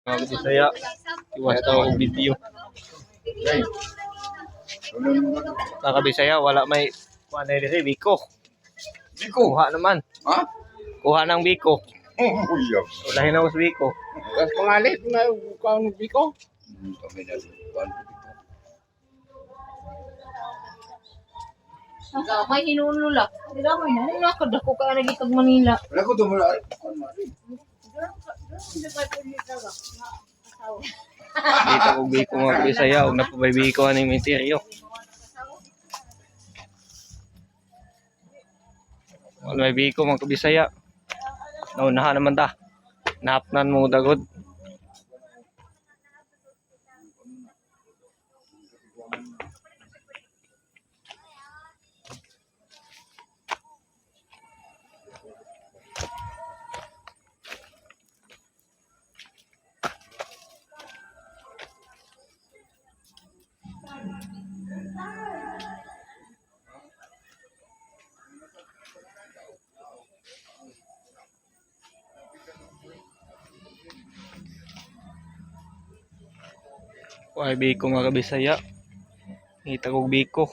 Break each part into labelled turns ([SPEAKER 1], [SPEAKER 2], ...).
[SPEAKER 1] Mga Bisaya, iwas daw ang video. Mga Bisaya, wala may kuha na rin biko.
[SPEAKER 2] Biko.
[SPEAKER 1] Kuha naman.
[SPEAKER 2] Ha?
[SPEAKER 1] Kuha ng biko.
[SPEAKER 2] Oh, iya.
[SPEAKER 1] Ulahin na sa biko.
[SPEAKER 2] Kas pangalit na kuha ng biko. Kami na kuha ng biko.
[SPEAKER 3] May hinulula. Dila mo ina, nakadako ka lagi kag Manila.
[SPEAKER 2] Wala ko tumula.
[SPEAKER 1] Dito kong biko mga Bisaya, huwag na pabay biko ng misteryo. Wala may biko mga Bisaya. Naunahan naman ta. Nahapnan mo dagod. Kuhay biko mga Bisaya. Ngita kong biko.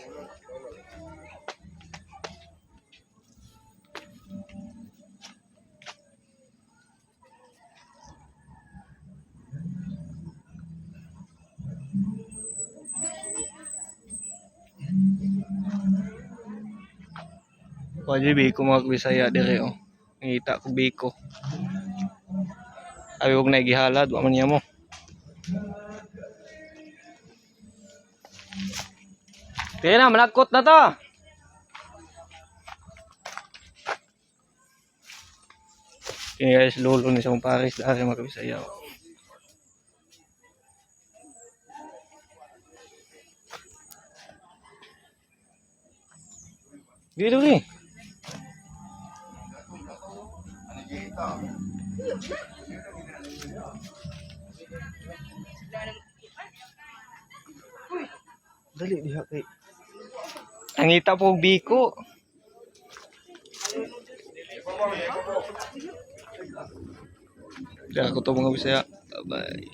[SPEAKER 1] Kuhay biko mga Bisaya dire oh. Ngita kong biko. Ay huwag na igihalad, wa man niya mo. Kaya na, malakot na to. Okay guys, lolo ni sa Paris dahil mga Bisaya. Dito ni. Dali diha kay. Nangita po biko. Kaya ako to mga Bisaya. Bye-bye.